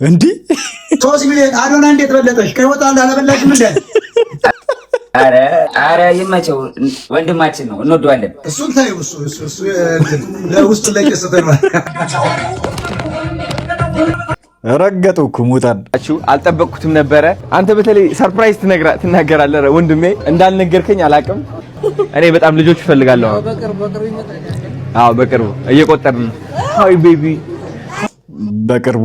እንዴ 3 ሚሊዮን አዶና እንዴት በለጠሽ? ከህይወት አላበላሽም እንዴ? አረ ይመቸው ወንድማችን ነው እንወደዋለን። እሱን ታዩ እሱ ለውስጡ ለቀሰተ ነው ረገጠው ኩሙታን አልጠበቅኩትም ነበረ። አንተ በተለይ ሰርፕራይዝ ትናገራለህ ወንድሜ፣ እንዳልነገርከኝ አላቅም። እኔ በጣም ልጆች እፈልጋለሁ። አዎ በቅርቡ እየቆጠርን ነው። ሃይ ቤቢ በቅርቡ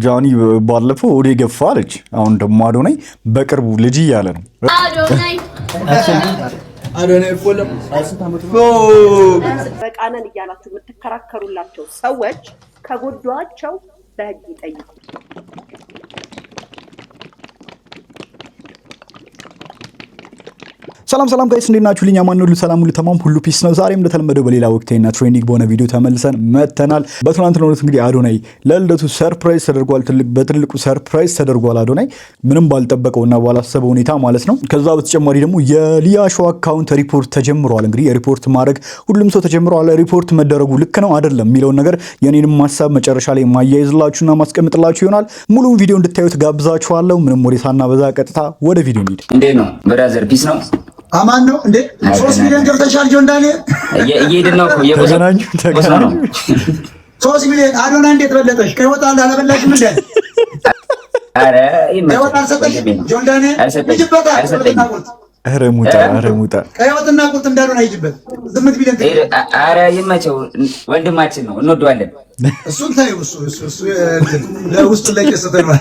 ጃኒ ባለፈው ወደ ገፋ አለች። አሁን ደግሞ አዶናይ በቅርቡ ልጅ እያለ ነው። አዶናይ ፎለም በቃነን እያላችሁ የምትከራከሩላቸው ሰዎች ከጎዷቸው በህግ ይጠይቁ። ሰላም ጋይስ እንዴት ናችሁ? ልኛ ማን ሁሉ ሰላም ሁሉ ተማም ሁሉ ፒስ ነው። ዛሬም እንደተለመደው በሌላ ወቅታዊና ትሬንዲንግ በሆነ ቪዲዮ ተመልሰን መተናል። በትናንትናው ዕለት እንግዲህ አዶናይ ለልደቱ ሰርፕራይዝ ተደርጓል። በትልቁ ሰርፕራይዝ ተደርጓል። አዶናይ ምንም ባልጠበቀውና ባላሰበው ሁኔታ ማለት ነው። ከዛ በተጨማሪ ደግሞ የሊያ ሾው አካውንት ሪፖርት ተጀምሯል። እንግዲህ ሪፖርት ማድረግ ሁሉም ሰው ተጀምሯል። ሪፖርት መደረጉ ልክ ነው አይደለም የሚለውን ነገር የኔንም ሐሳብ መጨረሻ ላይ ማያይዝላችሁና ማስቀምጥላችሁ ይሆናል። ሙሉውን ቪዲዮ እንድታዩት ጋብዛችኋለሁ። ምንም ወሬ ሳናበዛ ቀጥታ ወደ ቪዲዮ እንሂድ። እንዴት ነው ብራዘር? ፒስ ነው አማን ነው እንዴ? 3 ሚሊዮን ገብተሻል ጆን ዳንኤል። እየሄድን ነው እኮ ተገናኙ። 3 ሚሊዮን አዶና እንዴት በለጠሽ? ከህይወት አላበላሽም እንዴ? አረ ከህይወት አልሰጠሽም ጆን ዳንኤል። ይጅበታ አረ ሙጣ ከህይወትና ቁርጥ እንዳልሆነ ይጅበት ዝምት ቢለን። አረ ይመቸው ወንድማችን ነው እንወደዋለን። እሱን ታዩ እሱ ለውስጡ ለቀሰተ ነው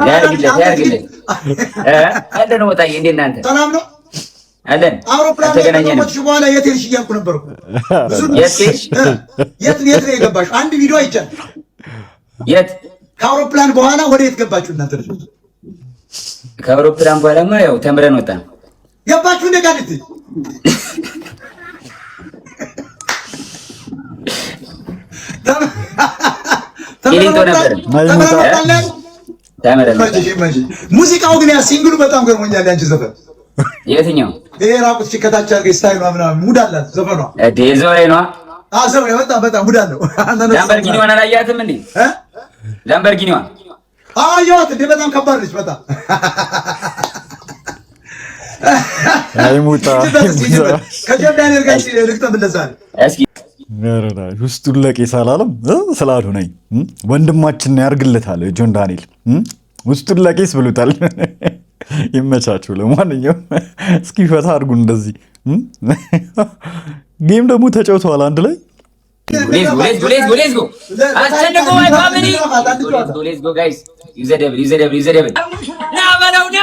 ያርግልህ። አንተ ነው ወጣዬ። እንዴት እናንተ ሰላም ነው አለን? አውሮፕላን ተገናኘን በኋላ የት ሄድሽ እያልኩ ነበርኩ። የት ነው የገባሽው? አንድ ቪዲዮ አይቻል። የት ከአውሮፕላን በኋላ ወደ የት ገባችሁ እናንተ ልጆች? ከአውሮፕላን በኋላማ ያው ተምረን ወጣን። ገባችሁ እንደ ቃልት ቂሊንጦ ነበር ተምረን። ሙዚቃው ግን ያ ሲንግሉ በጣም ገርሞኛል። ያንቺ ዘፈን የትኛው? ይሄ ራቁት ሲከታች አድርገሽ ስታይሏ ምናምን ሙድ አላት ዘፈኗ። ዴዞሬ ነው አሰብ በጣም ሙድ አለው። ላምበርጊኒዋን አላያትም እንዴ? ላምበርጊኒዋን አያት እንዴ? በጣም ከባድ ነች። በጣም አይሙጣ ከጆርዳን ጋር ልክተም እንደዛለ እስኪ ነረዳ ውስጡን ለቄስ አላለም ስላሉ ነኝ ወንድማችን ያርግለታል። ጆን ዳንኤል ውስጡን ለቄስ ብሉታል። ይመቻችሁ። ለማንኛውም እስኪ ፈታ አድርጉ። እንደዚህ ጌም ደግሞ ተጫውተዋል አንድ ላይ። ሌትስ ጎ አስጨንቆ ማይ ፋሚሊ ሌትስ ጎ ጋይስ ዩዘደብል ና በለውና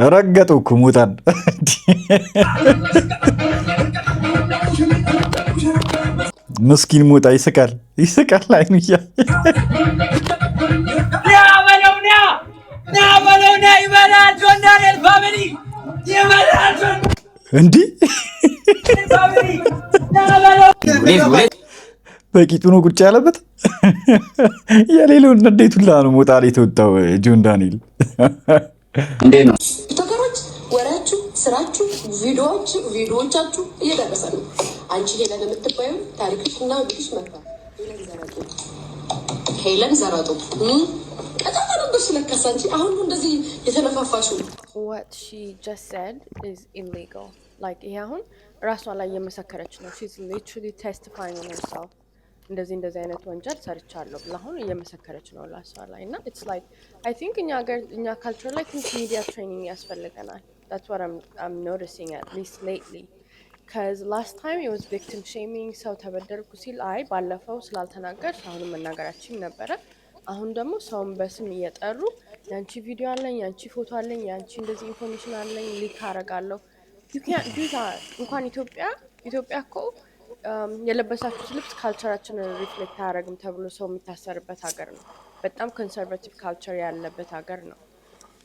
ረገጠው ኩሙታን ምስኪን ሞጣ ይስቃል አይኑ ና ይበላል። ጆን ዳንኤል ፋሚሊ ይበላል። እንዲህ በቂጡ ነው ቁጭ ያለበት። የሌለውን እንዴት ሁላ ነው ሞጣ ላይ የተወጣው ጆን ዳንኤል። እንዴት ነው ቲክቶከሮች? ወሬያችሁ፣ ስራችሁ፣ ቪዲዮዎቻችሁ እየደረሰ ነው። አንቺ ሄለን የምትባዩ ታሪክሽና ቪዲዮሽ መጣ። ሄለን ዘራጡ ቀጣጣ ነበር ስለከሳ እንጂ አሁን እንደዚህ የተለፋፋሹ። What she just said is illegal. Like ይሄ አሁን ራሷ ላይ የመሰከረች ነው። she's literally testifying on herself. እንደዚህ አይነት ወንጀል ሰርቻለሁ ብላ አሁን እየመሰከረች ነው ራሷ ላይ እና it's like I think እኛ culture ላይ ትንሽ media training ያስፈልገናል. That's what I'm noticing at least lately. Because last time it was victim shaming. ሰው ተበደልኩ ሲል አይ ባለፈው ስላልተናገርሽ አሁንም መናገራችን ነበረ። አሁን ደግሞ ሰውን በስም እየጠሩ ያንቺ ቪዲዮ አለኝ፣ ያንቺ ፎቶ አለኝ፣ ያንቺ እንደዚህ ኢንፎርሜሽን አለኝ ሊክ አረጋለሁ። you can't do that። እንኳን ኢትዮጵያ እኮ የለበሳችሁት ልብስ ካልቸራችንን ሪፍሌክት አያደርግም ተብሎ ሰው የሚታሰርበት ሀገር ነው። በጣም ኮንሰርቫቲቭ ካልቸር ያለበት ሀገር ነው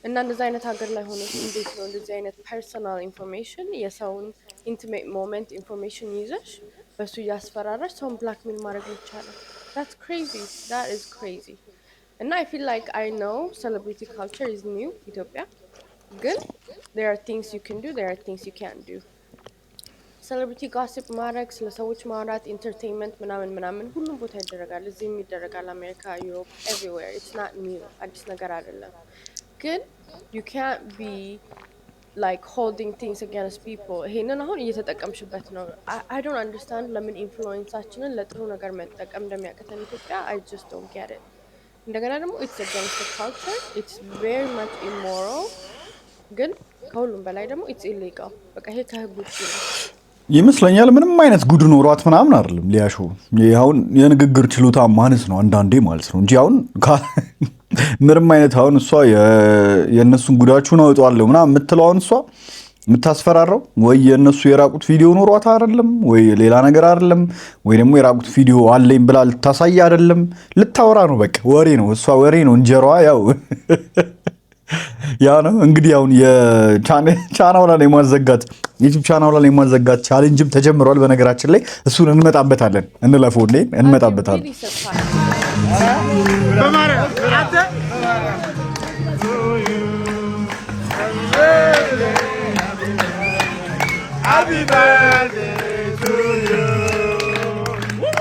እና እንደዚህ አይነት ሀገር ላይ ሆኖ እንዴት ነው እንደዚህ አይነት ፐርሰናል ኢንፎርሜሽን የሰውን ኢንቲሜት ሞመንት ኢንፎርሜሽን ይዘሽ በሱ እያስፈራራሽ ሰውን ብላክሜል ማድረግ ይቻላል? that's crazy. That is crazy. And I feel like I know celebrity culture is new ኢትዮጵያ ግን there are things you can do, there are things you can't do. Celebrity gossip ማድረግ ስለ ሰዎች ማውራት ኢንተርቴይንመንት ምናምን ሁሉም ቦታ ይደረጋል። እዚህም ይደረጋል፣ አሜሪካ፣ ዩሮፕ፣ everywhere. It's not new. አዲስ ነገር አይደለም። ግን you can't be like holding things against people. ይሄንን አሁን እየተጠቀምሽበት ነው። I don't understand ለምን ኢንፍሉዌንሳችንን ለጥሩ ነገር መጠቀም እንደሚያቀተን ኢትዮጵያ I just don't get it. እንደገና ደግሞ it's against the culture. It's very much immoral. ግን ከሁሉም በላይ ደግሞ it's illegal. በቃ ይሄ ከህግ ውጪ ነው ይመስለኛል። ምንም አይነት ጉድ ኖሯት ምናምን አይደለም ሊያሾ አሁን የንግግር ችሎታ ማነስ ነው አንዳንዴ ማለት ነው እንጂ አሁን ምንም አይነት አሁን እሷ የነሱን ጉዳችሁን አውጣለሁ ምናምን የምትለው አሁን እሷ የምታስፈራራው ወይ የነሱ የራቁት ቪዲዮ ኖሯት አይደለም ወይ ሌላ ነገር አይደለም ወይ ደግሞ የራቁት ቪዲዮ አለኝ ብላ ልታሳይ አይደለም ልታወራ ነው። በቃ ወሬ ነው፣ እሷ ወሬ ነው እንጀራዋ። ያው ያ ነው እንግዲህ አሁን የቻናው ላይ የማዘጋት ዩቲዩብ ቻናው ላይ የማዘጋት ቻሌንጅም ተጀምሯል። በነገራችን ላይ እሱን እንመጣበታለን፣ እንለፈውኔ እንመጣበታለን።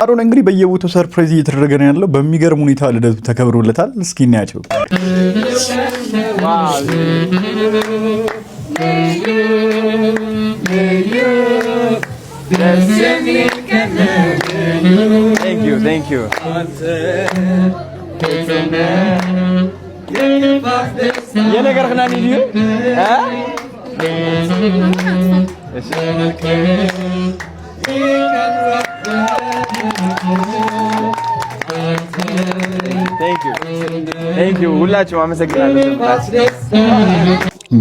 አሮን እንግዲህ በየቦታው ሰርፕራይዝ እየተደረገ ነው ያለው። በሚገርም ሁኔታ ልደቱ ተከብሮለታል። እስኪ እናያቸው። Thank you. የነገር خناني ዲዩ Thank you ሁላችሁም አመሰግናለሁ።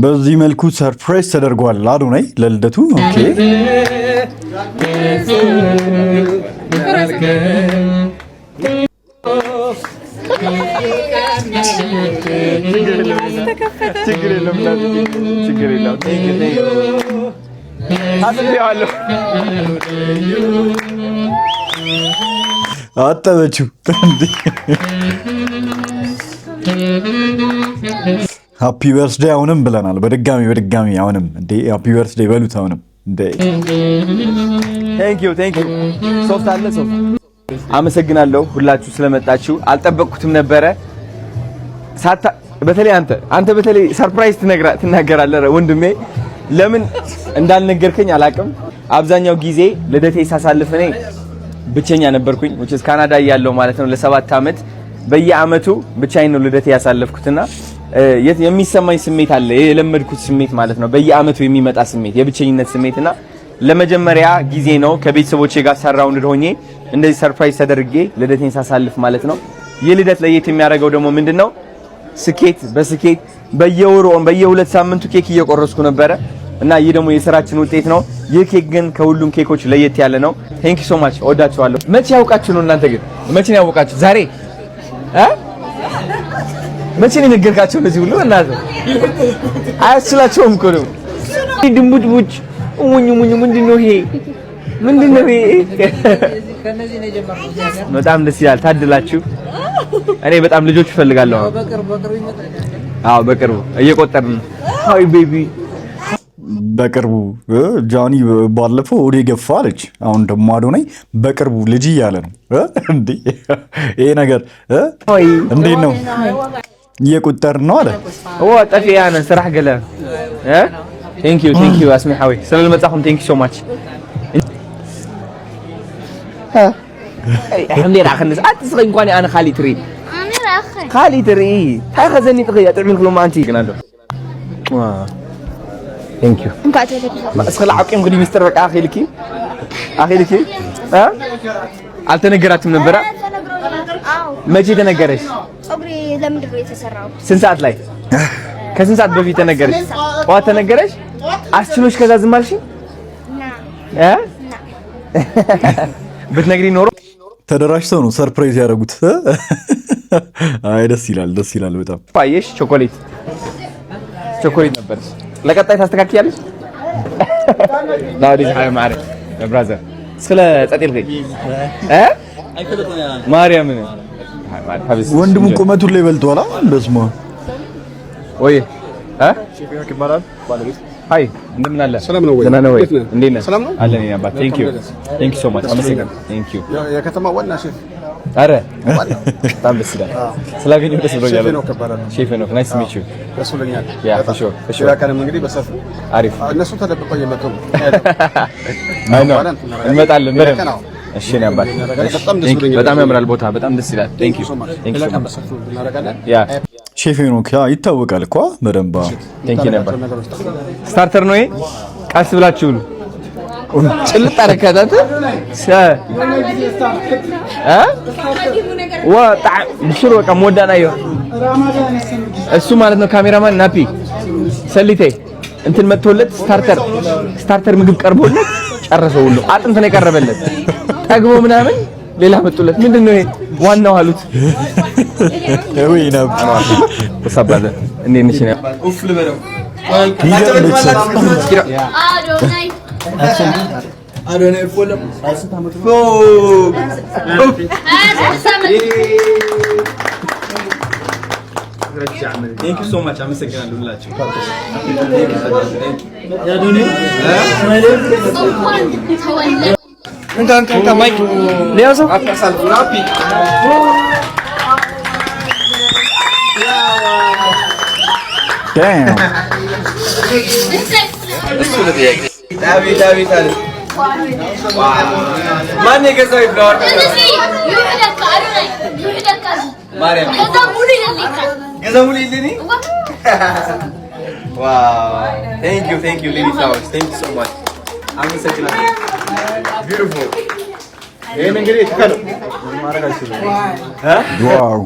በዚህ መልኩ ሰርፕራይዝ ተደርጓል አዶናይ ለልደቱ። ኦኬ ችግር የለውም። አጠበችው ሃፒ በርዝዴይ አሁንም ብለናል። በድጋሚ አሁንም እንዴ ሃፒ በርዝዴይ በሉት አሁንም እንዴ። ቴንክ ዩ ሶፍት አለ ሶፍት። አመሰግናለሁ ሁላችሁ ስለመጣችሁ። አልጠበቅኩትም ነበረ። በተለይ አንተ በተለይ ሰርፕራይዝ ትናገራለህ ወንድሜ። ለምን እንዳልነገርከኝ አላቅም። አብዛኛው ጊዜ ልደቴ ሳሳልፍ እኔ ብቸኛ ነበርኩኝ which is ካናዳ ያለው ማለት ነው ለ7 አመት። በየአመቱ ብቻዬን ነው ልደቴ ያሳለፍኩትና የሚሰማኝ ስሜት አለ፣ የለመድኩት ስሜት ማለት ነው። በየአመቱ የሚመጣ ስሜት የብቸኝነት ስሜትና ለመጀመሪያ ጊዜ ነው ከቤተሰቦቼ ጋር ሰራውንድ ሆኜ እንደዚህ ሰርፕራይዝ ተደርጌ ልደቴን ሳሳልፍ ማለት ነው። የልደት ለየት የሚያደርገው ደግሞ ምንድነው? ስኬት በስኬት በየወሩ በየ2 ሳምንቱ ኬክ እየቆረስኩ ነበረ እና ይህ ደግሞ የስራችን ውጤት ነው። ይህ ኬክ ግን ከሁሉም ኬኮች ለየት ያለ ነው። ቴንክ ዩ ሶ ማች እወዳችኋለሁ። መቼ ያውቃችሁ ነው እናንተ ግን መቼ ነው ያውቃችሁ? ዛሬ መቼ ነው ነገርካችሁ? እንደዚህ ሁሉ እናንተ አያስችላችሁም እኮ ነው። ድምቡጭ ሙኝ ምንድነው ይሄ? ምንድነው ይሄ? በጣም ደስ ይላል። ታድላችሁ። እኔ በጣም ልጆች እፈልጋለሁ። አዎ በቅርቡ እየቆጠርን ነው። ሃይ ቤቢ በቅርቡ ጃኒ ባለፈው ወደ ገፋ አለች። አሁን ደግሞ አዶናይ በቅርቡ ልጅ እያለ ነው እንዴ? ይሄ ነገር እንዴት ነው? እየቆጠርን ነው አለ። ጠፊ ያነ ስራሕ ገለ ቴንክ ዩ አስሚሐዊ ስለመጣሁም ቴንክ ዩ ሶ ማች الحمد خنس أتصغي إنكواني أنا خالي تري خالي تري هاي خزني تغير تعمل كل ما أنتي كنادو ثانك يو ما أسخل عقيم قولي مستر بك أخي لكي ها ألتنقرات من البرا ما جي تنقرش أبري لم دري تسرعوا سن ساعت لاي كسن ساعت بفي تنقرش وات تنقرش أشتنوش كذا زمالشي نعم ها بتنقري نورو ተደራጅተው ነው ሰርፕራይዝ ያደረጉት። አይ ደስ ይላል በጣም። ፓየሽ ቾኮሌት ነበር። ለቀጣይ ታስተካክያለሽ? ዳውዲ ሃይ ማሪ ብራዘር ስለ ጸጤል ገይ ማርያም ነው ወንድሙ ቁመቱ ላይ በልቷላ። በስሞ ወይ ሼፍ ሄኖክ ይባላል ባለቤት። ሃይ እንደምን አለ? ሰላም ነው ወይ? ደህና ነው ወይ? እንዴት ነህ? ሰላም ነው አለን ያ አባት። ቴንክ ዩ ሶ ማች አመሰግናለሁ። ቴንክ ዩ የከተማ ዋና ሼፍ። አረ በጣም ደስ ይላል። ስላገኘሁ ደስ ብሎኛል። ሼፍ ሄኖክ ናይስ ቱ ሚት ዩ። ደስ ብሎኛል። ያ ፎር ሹር ያካለም እንግዲህ በሰፊው አሪፍ እነሱ ተደብቀው እየመጡ ነው። አይ ነው እንመጣለን በደንብ። እሺ ነው አባት። በጣም ያምራል ቦታ በጣም ደስ ይላል። ቴንክ ዩ ያ ሼፍ ሄኖክ ይታወቃል እኮ በደንብ። ቴንክ ዩ ነበር። ስታርተር ነው ይሄ። ቀስ ብላችሁ ብሉ። ጭልጥ አረካታት ወጣ ብሽሮ በቃ ሞዳና ይው እሱ ማለት ነው። ካሜራማን ናፒ ሰሊቴ እንትን መጥቶለት ስታርተር ምግብ ቀርቦለት ጨረሰው። ሁሉ አጥንት ነው የቀረበለት። ጠግቦ ምናምን ሌላ መጥቶለት ምንድነው ይሄ ዋናው አሉት። ወይ ነበር ወሳባለ እንዴ ነሽ ነው ኡፍ ልበለው አዶናይ ፎለም Thank you so much. አመሰግናለሁ ሁላችሁ። እንካ ማይክ ሊያዘው አካሳል ናፒ ዳም እሱ ለጥያቄ ዳዊት አለ ማን የገዛው ይብላው ማርያም ገዛሙሊ ለኔ ዋው thank you lady flowers thank you so much አመሰግናለሁ beautiful ይሄን እንግዲህ ተከለ ዋው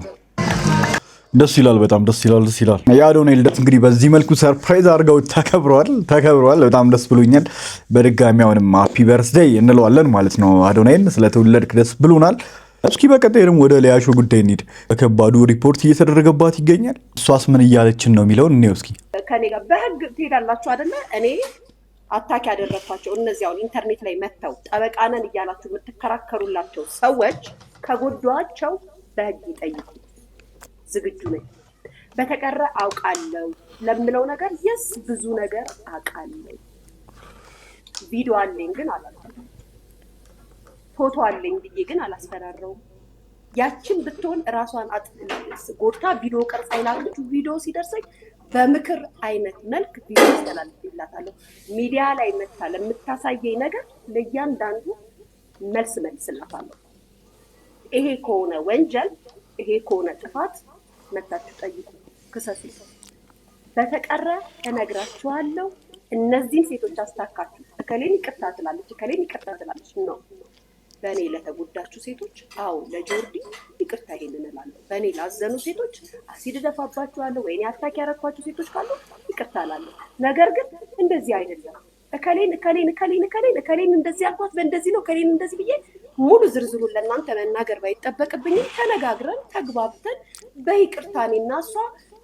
ደስ ይላል። በጣም ደስ ይላል። የአዶናይ ልደት እንግዲህ በዚህ መልኩ ሰርፕራይዝ አድርገው ተከብሯል። በጣም ደስ ብሎኛል። በድጋሚ አሁንም ሃፒ በርዝዴይ እንለዋለን ማለት ነው። አዶናይን ስለተወለድክ ደስ ብሎናል። እስኪ በቀጣይ ደግሞ ወደ ሊያሾ ጉዳይ እንሂድ። በከባዱ ሪፖርት እየተደረገባት ይገኛል። እሷስ ምን እያለችን ነው የሚለውን እኔው እስኪ ከኔ ጋር በህግ ትሄዳላችሁ አይደለ? እኔ አታክ ያደረኳቸው እነዚህ አሁን ኢንተርኔት ላይ መተው ጠበቃ ነን እያላችሁ የምትከራከሩላቸው ሰዎች ከጎዷቸው በህግ ይጠይቁ። ዝግጁ ነኝ። በተቀረ አውቃለሁ ለምለው ነገር የስ ብዙ ነገር አውቃለሁ። ቪዲዮ አለኝ ግን አላስፈራራም። ፎቶ አለኝ ብዬ ግን አላስፈራራውም። ያችን ብትሆን ራሷን ጎድታ ቪዲዮ ቀርጻ ይላችሁ ቪዲዮ ሲደርሰኝ በምክር አይነት መልክ ቪዲዮ አስተላልፍላታለሁ። ሚዲያ ላይ መታ ለምታሳየኝ ነገር ለእያንዳንዱ መልስላታለሁ። ይሄ ከሆነ ወንጀል፣ ይሄ ከሆነ ጥፋት መታችሁ ጠይቁ፣ ክሰሱ። በተቀረ እነግራችኋለሁ። እነዚህን ሴቶች አስታካችሁ እከሌን ይቅርታ ትላለች ነው። በእኔ ለተጎዳችሁ ሴቶች አዎ ለጆርዲ ይቅርታ ይሄንን እላለሁ። በእኔ ላዘኑ ሴቶች አሲድ ደፋባችኋለሁ፣ ወይኔ አታክ ያረኳችሁ ሴቶች ካሉ ይቅርታ እላለሁ። ነገር ግን እንደዚህ አይደለም። እከሌን እንደዚህ አልኳት፣ በእንደዚህ ነው እከሌን እንደዚህ ብዬ ሙሉ ዝርዝሩን ለእናንተ መናገር ባይጠበቅብኝም ተነጋግረን ተግባብተን በይቅርታ እኔና እሷ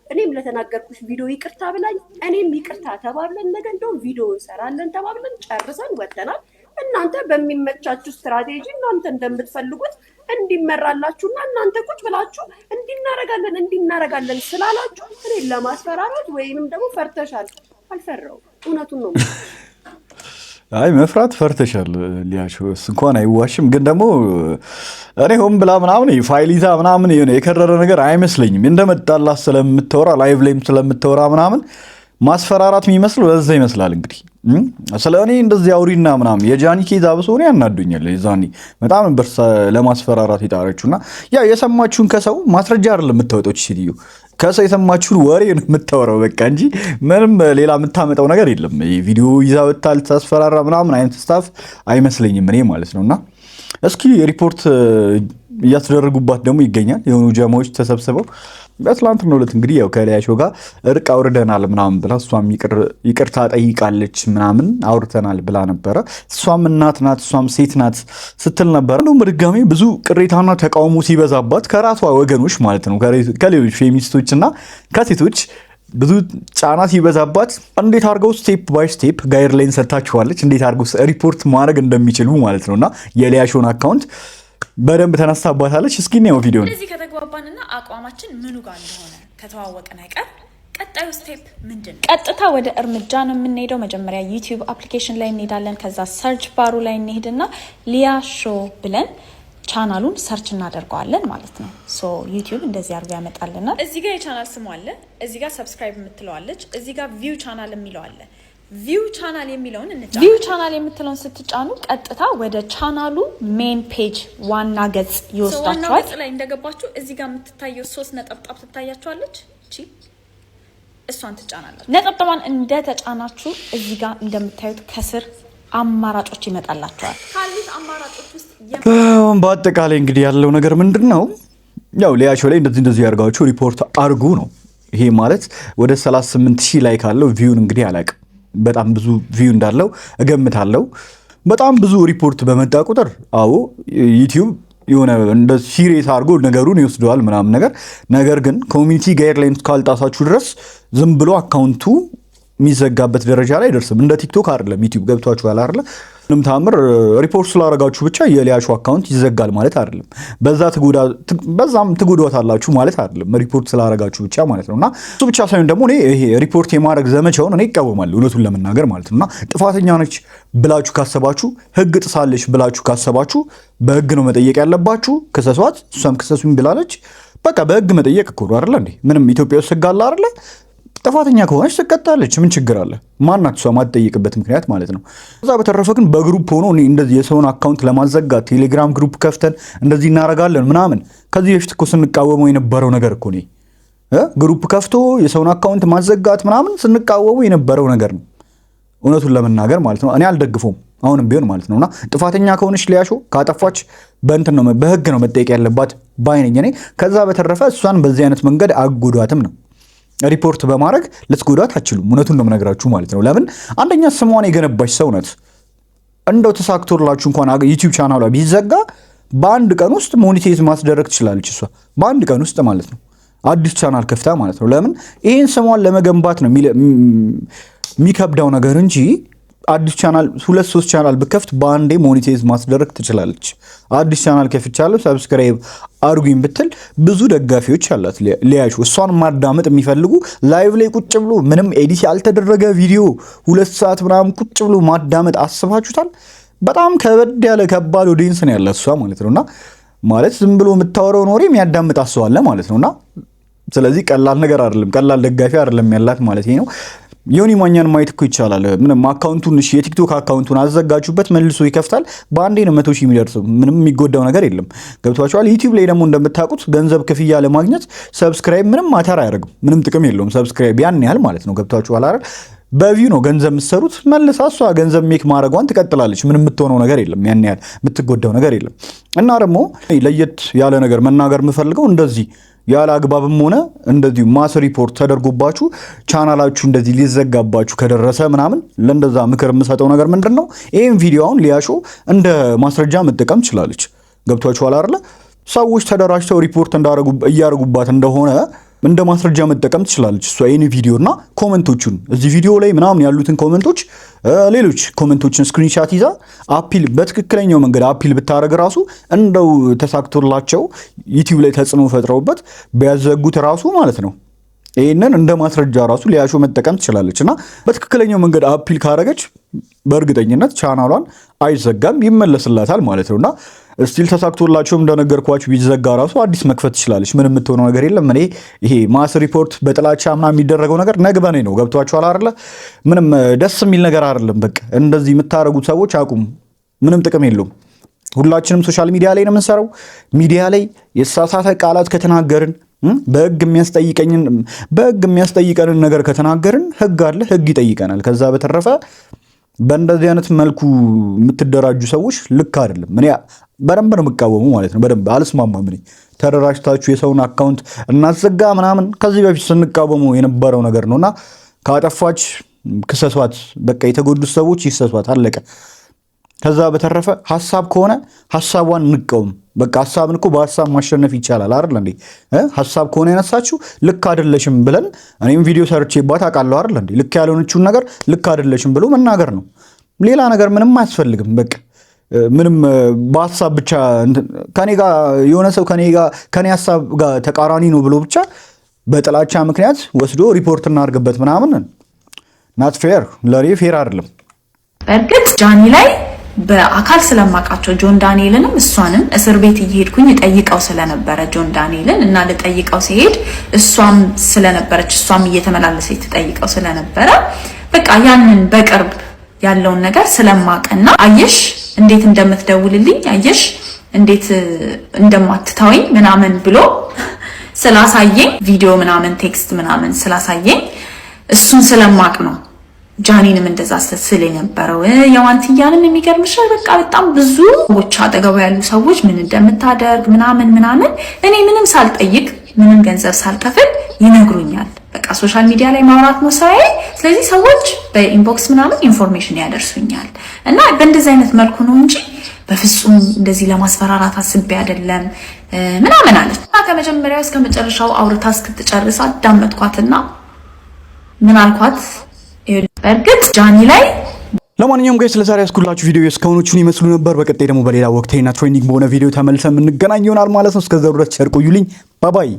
እኔም ለተናገርኩሽ ቪዲዮ ይቅርታ ብላኝ እኔም ይቅርታ ተባብለን ነገ እንደውም ቪዲዮ እንሰራለን ተባብለን ጨርሰን ወጥተናል። እናንተ በሚመቻችሁ ስትራቴጂ እናንተ እንደምትፈልጉት እንዲመራላችሁና እናንተ ቁጭ ብላችሁ እንዲናረጋለን ስላላችሁ እኔን ለማስፈራራት ወይንም ደግሞ ፈርተሻል። አልፈራሁም። እውነቱን ነው። አይ መፍራት ፈርተሻል ሊያሾ እንኳን አይዋሽም። ግን ደግሞ እኔ ሆን ብላ ምናምን ፋይል ይዛ ምናምን የከረረ ነገር አይመስለኝም። እንደመጣላት ስለምትወራ ላይቭ ላይም ስለምትወራ ምናምን ማስፈራራት የሚመስለው ለዛ ይመስላል። እንግዲህ ስለ እኔ እንደዚህ አውሪና ምናምን የጃኒ ኬዝ አብሶ ነው ያናዱኛል። የዛኔ በጣም ነበር ለማስፈራራት የጣረችውና ያ የሰማችሁን ከሰው ማስረጃ አይደለም የምታወጣው ሴትዮ ከሰው የሰማችሁን ወሬ ነው የምታወራው በቃ እንጂ ምንም ሌላ የምታመጣው ነገር የለም። ቪዲዮ ይዛ ወጣል ታስፈራራ ምናምን አይነት ስታፍ አይመስለኝም እኔ ማለት ነውና እስኪ ሪፖርት እያስደረጉባት ደግሞ ይገኛል። የሆኑ ጀማዎች ተሰብስበው በትላንትናው ዕለት እንግዲህ ያው ከሊያሾ ጋር እርቅ አውርደናል ምናምን ብላ እሷም ይቅርታ ጠይቃለች ምናምን አውርተናል ብላ ነበረ። እሷም እናት ናት እሷም ሴት ናት ስትል ነበረ። እንደውም በድጋሚ ብዙ ቅሬታና ተቃውሞ ሲበዛባት ከራሷ ወገኖች ማለት ነው ከሌሎች ፌሚኒስቶችና ከሴቶች ብዙ ጫና ሲበዛባት እንዴት አድርገው ስቴፕ ባይ ስቴፕ ጋይድላይን ሰጥታችኋለች እንዴት አድርገው ሪፖርት ማድረግ እንደሚችሉ ማለት ነውና የሊያሾን አካውንት በደንብ ተነሳባታለች። እስኪ ነው ቪዲዮ እዚህ ከተግባባንና አቋማችን ምኑ ጋር እንደሆነ ከተዋወቀን አይቀር ቀጣዩ ስቴፕ ምንድን ነው? ቀጥታ ወደ እርምጃ ነው የምንሄደው። መጀመሪያ ዩቲዩብ አፕሊኬሽን ላይ እንሄዳለን። ከዛ ሰርች ባሩ ላይ እንሄድና ሊያ ሾው ብለን ቻናሉን ሰርች እናደርገዋለን ማለት ነው። ሶ ዩቲዩብ እንደዚህ አድርጎ ያመጣልናል። እዚህ ጋር የቻናል ስሙ አለ፣ እዚህ ጋር ሰብስክራይብ የምትለዋለች፣ እዚህ ጋር ቪው ቻናል የሚለው አለ። ቪው ቻናል የሚለውን እንጫኑ። ቪው ቻናል የምትለውን ስትጫኑ ቀጥታ ወደ ቻናሉ ሜን ፔጅ ዋና ገጽ ይወስዳችኋል። ዋና ገጽ ላይ እንደገባችሁ እዚህ ጋር የምትታየው 3 ነጠብጣብ ትታያችኋለች። እቺ እሷን ትጫናላችሁ። ነጠብጣቧን እንደተጫናችሁ እዚህ ጋር እንደምታዩት ከስር አማራጮች ይመጣላችኋል። ካሉት አማራጮች ውስጥ በአጠቃላይ እንግዲህ ያለው ነገር ምንድነው? ያው ሊያሾው ላይ እንደዚህ ያርጋችሁ ሪፖርት አርጉ ነው። ይሄ ማለት ወደ 38,000 ላይክ አለው። ቪውን እንግዲህ አላውቅም፣ በጣም ብዙ ቪው እንዳለው እገምታለሁ። በጣም ብዙ ሪፖርት በመጣ ቁጥር አዎ ዩቲዩብ የሆነ እንደ ሲሪየስ አድርጎ ነገሩን ይወስደዋል ምናምን ነገር ግን ኮሚኒቲ ጋይድላይንስ ካልጣሳችሁ ድረስ ዝም ብሎ አካውንቱ የሚዘጋበት ደረጃ ላይ አይደርስም። እንደ ቲክቶክ አይደለም። ዩቲዩብ ገብቷችኋል አይደለ? ምንም ታምር ሪፖርት ስላደረጋችሁ ብቻ የሊያሾ አካውንት ይዘጋል ማለት አይደለም። በዛም ትጎዷታላችሁ ማለት አይደለም። ሪፖርት ስላደረጋችሁ ብቻ ማለት ነውና እሱ ብቻ ሳይሆን ደግሞ እኔ ይሄ ሪፖርት የማድረግ ዘመቻውን እኔ እቃወማለሁ እውነቱን ለመናገር ማለት ነውና ጥፋተኛ ነች ብላችሁ ካሰባችሁ፣ ህግ ጥሳለች ብላችሁ ካሰባችሁ በህግ ነው መጠየቅ ያለባችሁ። ክሰሷት። እሷም ክሰሱኝ ብላለች። በቃ በህግ መጠየቅ እኮ ነው አይደል እንዴ? ምንም ኢትዮጵያ ውስጥ ህግ አለ አይደል? ጥፋተኛ ከሆነች ትቀጣለች። ምን ችግር አለ? ማናት እሷ ማትጠይቅበት ምክንያት ማለት ነው። ከዛ በተረፈ ግን በግሩፕ ሆኖ እንደዚህ የሰውን አካውንት ለማዘጋት ቴሌግራም ግሩፕ ከፍተን እንደዚህ እናረጋለን ምናምን ከዚህ በፊት እኮ ስንቃወመው የነበረው ነገር እኮ ነው። ግሩፕ ከፍቶ የሰውን አካውንት ማዘጋት ምናምን ስንቃወመው የነበረው ነገር ነው እውነቱን ለመናገር ማለት ነው። እኔ አልደግፈውም አሁንም ቢሆን ማለት ነውና ጥፋተኛ ከሆነች ሊያሾ ካጠፋች በእንትን ነው በህግ ነው መጠየቅ ያለባት ባይነኝ እኔ። ከዛ በተረፈ እሷን በዚህ አይነት መንገድ አጎዷትም ነው ሪፖርት በማድረግ ልትጎዳት አትችሉም። እውነቱን ነው የምነግራችሁ ማለት ነው። ለምን አንደኛ ስሟን የገነባች ሰው ናት። እንደው ተሳክቶላችሁ እንኳን ዩቲዩብ ቻናሏ ቢዘጋ በአንድ ቀን ውስጥ ሞኔታይዝ ማስደረግ ትችላለች እሷ በአንድ ቀን ውስጥ ማለት ነው። አዲስ ቻናል ከፍታ ማለት ነው። ለምን ይሄን ስሟን ለመገንባት ነው የሚከብዳው ነገር እንጂ አዲስ ቻናል 2-3 ቻናል ብከፍት በአንዴ ሞኔታይዝ ማስደረግ ትችላለች። አዲስ ቻናል ከፍቻለሁ ሰብስክራይብ አርጉኝ ብትል ብዙ ደጋፊዎች አላት ሊያሾ። እሷን ማዳመጥ የሚፈልጉ ላይቭ ላይ ቁጭ ብሎ ምንም ኤዲት ያልተደረገ ቪዲዮ 2 ሰዓት ምናምን ቁጭ ብሎ ማዳመጥ አስባችሁታል? በጣም ከበድ ያለ ከባድ ኦዲየንስ ነው ያላት እሷ ማለት ነውና ማለት ዝም ብሎ የምታወራው ኖሬ የሚያዳምጥ አስዋለ ማለት ነውና ስለዚህ ቀላል ነገር አይደለም፣ ቀላል ደጋፊ አይደለም ያላት ማለት ነው። ዮኒ ማኛን ማየት እኮ ይቻላል። ምንም አካውንቱን የቲክቶክ አካውንቱን አዘጋጁበት መልሶ ይከፍታል። በአንዴ ነው 100,000 የሚደርሰው። ምንም የሚጎዳው ነገር የለም። ገብቷችኋል? ዩቲዩብ ላይ ደግሞ እንደምታውቁት ገንዘብ ክፍያ ለማግኘት ሰብስክራይብ ምንም ማተር አያደርግም። ምንም ጥቅም የለውም ሰብስክራይብ ያን ያህል ማለት ነው። ገብቷችኋል አይደል? በቪው ነው ገንዘብ የምትሰሩት። መልሳ እሷ ገንዘብ ሜክ ማድረጓን ትቀጥላለች። ምንም የምትሆነው ነገር የለም። ያን ያህል የምትጎዳው ነገር የለም። እና ደግሞ ለየት ያለ ነገር መናገር የምፈልገው እንደዚህ ያለ አግባብም ሆነ እንደዚሁ ማስ ሪፖርት ተደርጎባችሁ ቻናላችሁ እንደዚህ ሊዘጋባችሁ ከደረሰ ምናምን ለእንደዛ ምክር የምሰጠው ነገር ምንድነው? ይሄን ቪዲዮ አሁን ሊያሾ እንደ ማስረጃ መጠቀም ትችላለች። ገብቷችኋል አይደለ? ሰዎች ተደራጅተው ሪፖርት እያደረጉባት እንደሆነ እንደ ማስረጃ መጠቀም ትችላለች እሷ ይሄን ቪዲዮና ኮሜንቶቹን እዚህ ቪዲዮ ላይ ምናምን ያሉትን ኮሜንቶች ሌሎች ኮሜንቶችን ስክሪንሻት ይዛ አፒል በትክክለኛው መንገድ አፒል ብታረግ ራሱ እንደው ተሳክቶላቸው ዩቲዩብ ላይ ተጽዕኖ ፈጥረውበት ቢያዘጉት ራሱ ማለት ነው ይሄንን እንደ ማስረጃ ራሱ ሊያሾ መጠቀም ትችላለችና በትክክለኛው መንገድ አፒል ካረገች በእርግጠኝነት ቻናሏን አይዘጋም ይመለስላታል ማለት ነውና ስቲል ተሳክቶላቸው እንደነገርኳችሁ ቢዘጋ ራሱ አዲስ መክፈት ትችላለች። ምንም የምትሆነው ነገር የለም። እኔ ይሄ ማስ ሪፖርት በጥላቻ ምናምን የሚደረገው ነገር ነግበኔ ነው። ገብቷችኋል አይደለ? ምንም ደስ የሚል ነገር አይደለም። በቃ እንደዚህ የምታረጉት ሰዎች አቁም። ምንም ጥቅም የለውም። ሁላችንም ሶሻል ሚዲያ ላይ ነው የምንሰራው። ሚዲያ ላይ የተሳሳተ ቃላት ከተናገርን በህግ የሚያስጠይቀንን ነገር ከተናገርን ህግ አለ፣ ህግ ይጠይቀናል። ከዛ በተረፈ በእንደዚህ አይነት መልኩ የምትደራጁ ሰዎች ልክ አይደለም። እኔ በደንብ ነው የምቃወሙ ማለት ነው። በደንብ አልስማማም። እኔ ተደራጅታችሁ የሰውን አካውንት እናዘጋ ምናምን ከዚህ በፊት ስንቃወሙ የነበረው ነገር ነውና ካጠፋች ክሰሷት። በቃ የተጎዱት ሰዎች ይሰሷት፣ አለቀ። ከዛ በተረፈ ሐሳብ ከሆነ ሐሳቧን እንቀውም። በቃ ሐሳብን እኮ በሐሳብ ማሸነፍ ይቻላል አይደል እንዴ? ሐሳብ ከሆነ ያነሳችሁ ልክ አይደለሽም ብለን እኔም ቪዲዮ ሰርቼባት አውቃለሁ አይደል እንዴ? ልክ ያልሆነችውን ነገር ልክ አይደለሽም ብሎ መናገር ነው። ሌላ ነገር ምንም አያስፈልግም። በቃ ምንም በሐሳብ ብቻ ከኔ ጋር የሆነ ሰው ከኔ ሐሳብ ጋር ተቃራኒ ነው ብሎ ብቻ በጥላቻ ምክንያት ወስዶ ሪፖርት እናርግበት ምናምን ናት ፌር ለሪ ፌር አይደለም። በእርግጥ ጃኒ ላይ በአካል ስለማቃቸው ጆን ዳንኤልንም እሷንም እስር ቤት እየሄድኩኝ ጠይቀው ስለነበረ ጆን ዳንኤልን እና ለጠይቀው ሲሄድ እሷም ስለነበረች እሷም እየተመላለሰች ትጠይቀው ስለነበረ በቃ ያንን በቅርብ ያለውን ነገር ስለማቀና አየሽ እንዴት እንደምትደውልልኝ አየሽ እንዴት እንደማትተወኝ ምናምን ብሎ ስላሳየኝ ቪዲዮ ምናምን ቴክስት ምናምን ስላሳየኝ እሱን ስለማቅ ነው ጃኒንም እንደዛ ስለ ነበረው የዋንትያንም የሚገርምሽ በቃ በጣም ብዙ ሰዎች አጠገቡ ያሉ ሰዎች ምን እንደምታደርግ ምናምን እኔ ምንም ሳልጠይቅ ምንም ገንዘብ ሳልከፍል ይነግሩኛል። በቃ ሶሻል ሚዲያ ላይ ማውራት ነው ስራዬ። ስለዚህ ሰዎች በኢንቦክስ ምናምን ኢንፎርሜሽን ያደርሱኛል እና በእንደዚህ አይነት መልኩ ነው እንጂ በፍጹም እንደዚህ ለማስፈራራት አስቤ አይደለም ምናምን አለች። ከመጀመሪያው እስከ መጨረሻው አውርታ እስክትጨርስ አዳመጥኳትና ምን አልኳት? በእርግጥ ጃኒ ላይ ለማንኛውም ጋይስ ለዛሬ ያስኩላችሁ ቪዲዮ እስካሁኖቹን ይመስሉ ነበር። በቀጣይ ደግሞ በሌላ ወቅታዊና ትሬንዲንግ በሆነ ቪዲዮ ተመልሰን የምንገናኝ ይሆናል ማለት ነው። እስከዛው ድረስ ቸር ቆዩልኝ። ባይ ባይ።